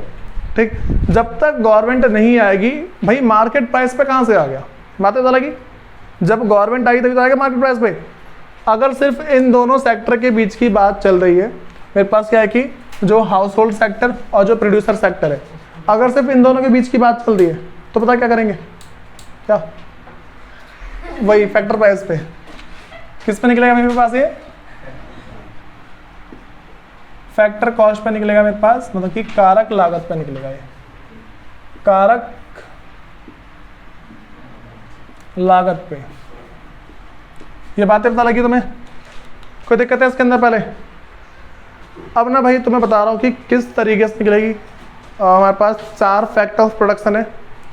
ठीक। जब तक गवर्नमेंट नहीं आएगी भाई मार्केट प्राइस पे कहाँ से आ गया, बातें पता लगी, जब गवर्नमेंट आएगी तभी तो आएगा मार्केट प्राइस पे। अगर सिर्फ इन दोनों सेक्टर के बीच की बात चल रही है, मेरे पास क्या है कि जो हाउस होल्ड सेक्टर और जो प्रोड्यूसर सेक्टर है, अगर सिर्फ इन दोनों के बीच की बात चल रही है तो पता क्या करेंगे, क्या वही फैक्टर प्राइस पे, किस पे निकलेगा मेरे पास, ये फैक्टर कॉस्ट पे निकलेगा मेरे पास, मतलब कि कारक लागत पे निकलेगा, ये कारक लागत पे। ये बातें पता लगी तुम्हें, कोई दिक्कत है इसके अंदर। पहले अब ना भाई तुम्हें बता रहा हूँ कि किस तरीके से निकलेगी। हमारे पास 4 फैक्टर ऑफ प्रोडक्शन है,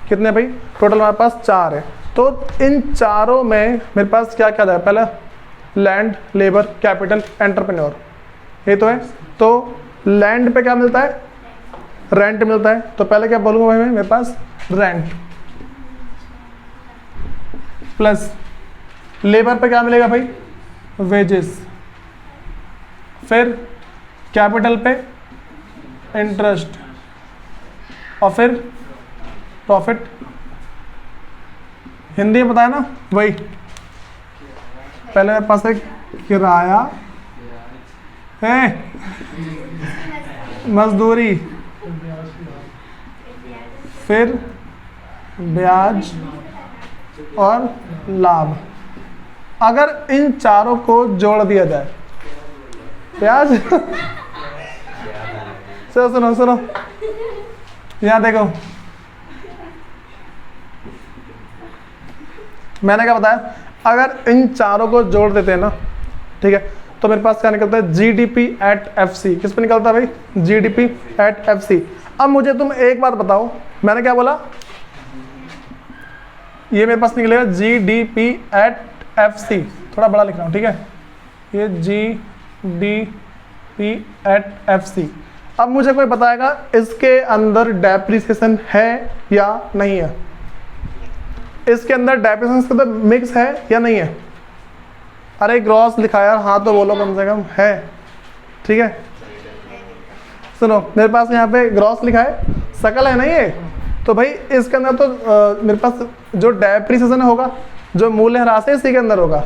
कितने भाई, टोटल हमारे पास 4 है। तो इन चारों में मेरे पास क्या क्या है, पहला लैंड, लेबर, कैपिटल, एंटरप्रेन्योर, ये तो है। तो लैंड पे क्या मिलता है, रेंट मिलता है। तो पहले क्या बोलूँगा भाई मैं, मेरे पास रेंट, प्लस लेबर पे क्या मिलेगा भाई, वेजेस, फिर कैपिटल पे इंटरेस्ट, और फिर प्रॉफिट। हिंदी में बताया ना वही, पहले मेरे पास है किराया है, मजदूरी, फिर ब्याज और लाभ। अगर इन चारों को जोड़ दिया जाए, ब्याज सुनो सुनो, यहां देखो, मैंने क्या बताया, अगर इन चारों को जोड़ देते हैं ना, ठीक है, तो मेरे पास क्या निकलता है, जीडीपी एट एफसी। किस पे निकलता है भाई, जीडीपी एट एफसी। अब मुझे तुम एक बात बताओ, मैंने क्या बोला, ये मेरे पास निकलेगा जीडीपी एट एफसी, थोड़ा बड़ा लिख रहा हूँ, ठीक है, ये जीडीपी एट एफसी। अब मुझे कोई बताएगा इसके अंदर डेप्रिसिएशन है या नहीं है, इसके अंदर डेप्रिसिएशन का मिक्स है या नहीं है। अरे ग्रॉस लिखा यार, हाँ तो बोलो कम से कम है, ठीक है। सुनो मेरे पास यहाँ पे ग्रॉस लिखा है, सकल है ना ये, तो भाई इसके अंदर तो मेरे पास जो डेप्रिसिएशन होगा, जो मूल्य ह्रास है इसी के अंदर होगा,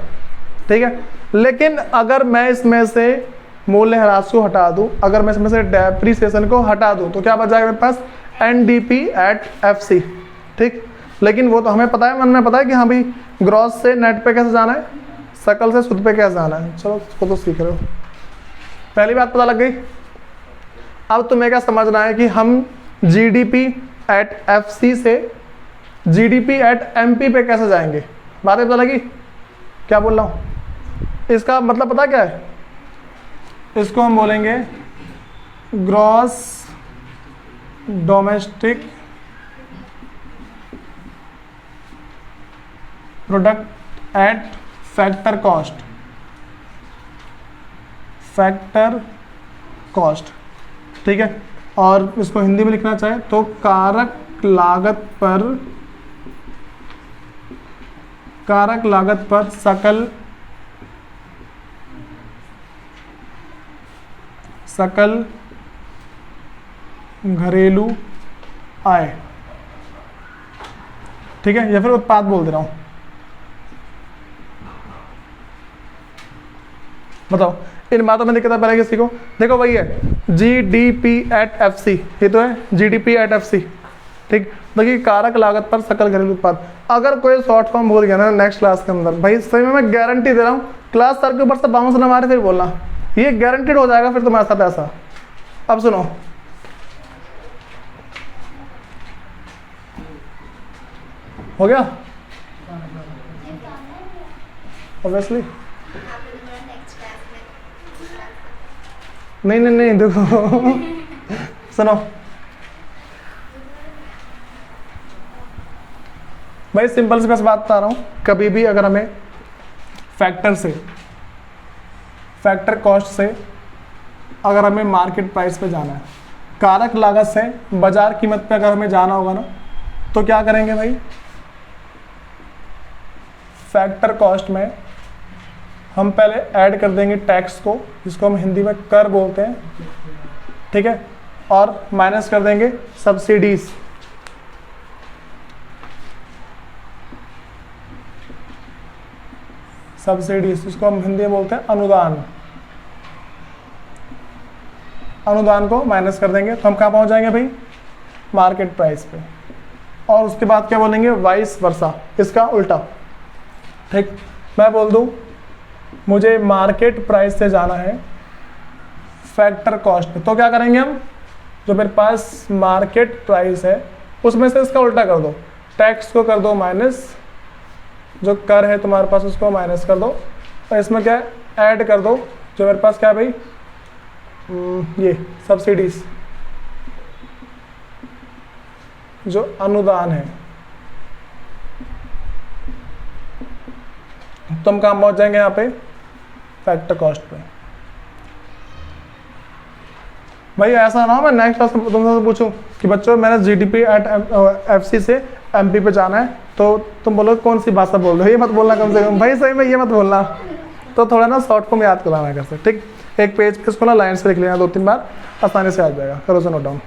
ठीक है। लेकिन अगर मैं इसमें से मूल्य ह्रास को हटा दूं, अगर मैं इसमें से डेप्रिसिएशन को हटा दूं, तो क्या बच जाएगा मेरे पास, एनडीपी एट एफसी, ठीक। लेकिन वो तो हमें पता है, मन में पता है कि हाँ भाई ग्रॉस से नेट पे कैसे जाना है, सकल से शुद्ध पे कैसे जाना है। चलो उसको तो सीख रहे हो, पहली बात पता लग गई। अब तुम्हें क्या समझना है कि हम जीडीपी एट एफसी से जीडीपी एट एमपी पे कैसे जाएंगे, बातें पता लगी क्या बोल रहा हूँ। इसका मतलब पता क्या है, इसको हम बोलेंगे gross domestic product at factor cost, ठीक है। और इसको हिंदी में लिखना चाहे तो कारक लागत पर सकल घरेलू आय, ठीक है, या फिर उत्पाद बोल दे रहा हूं। बताओ इन बातों में दिक्कत है पहले किसी को? देखो वही है GDP@FC, ये तो है GDP@FC, ठीक। देखिए कारक लागत पर सकल घरेलू उत्पाद, अगर कोई शॉर्ट फॉर्म भूल गया ना नेक्स्ट क्लास के अंदर, भाई सही में मैं गारंटी दे रहा हूँ, क्लास सर के ऊपर से बाउंस ना मारे फिर बोलना, ये गारंटीड हो जाएगा फिर तुम्हारे साथ ऐसा। अब सुनो, हो गया ऑब्वियसली। नहीं देखो सुनो भाई, सिंपल सी बस बात बता रहा हूँ, कभी भी अगर हमें फैक्टर कॉस्ट से अगर हमें मार्केट प्राइस पे जाना है, कारक लागत से बाजार कीमत पे अगर हमें जाना होगा ना, तो क्या करेंगे भाई, फैक्टर कॉस्ट में हम पहले ऐड कर देंगे टैक्स को, जिसको हम हिंदी में कर बोलते हैं, ठीक है, और माइनस कर देंगे सब्सिडीज, जिसको हम हिंदी में बोलते हैं अनुदान को माइनस कर देंगे, तो हम कहाँ पहुंच जाएंगे भाई, मार्केट प्राइस पे। और उसके बाद क्या बोलेंगे, वाइस वर्सा, इसका उल्टा, ठीक। मैं बोल दूं मुझे मार्केट प्राइस से जाना है फैक्टर कॉस्ट पे, तो क्या करेंगे हम, जो मेरे पास मार्केट प्राइस है उसमें से इसका उल्टा कर दो, टैक्स को कर दो माइनस, जो कर है तुम्हारे पास उसको माइनस कर दो, और इसमें क्या ऐड कर दो जो मेरे पास क्या है भाई, ये सब्सिडीज, जो अनुदान है, तो हम कहाँ पहुंच जाएंगे यहाँ पे, फैक्टर कॉस्ट पे। भाई ऐसा ना हो मैं नेक्स्ट क्लास में तुमसे पूछूं कि बच्चों मैंने GDP@FC से MP पे जाना है, तो तुम बोलो कौन सी भाषा बोल रहे हो, ये मत बोलना कम से कम भाई, सही में ये मत बोलना। तो थोड़ा ना शॉर्ट फॉर्म याद कराना कर सकते, ठीक। एक पेज पे इसको ना लाइन से लिख लेना 2-3 बार, आसानी से आ जाएगा। करो से नोट डाउन।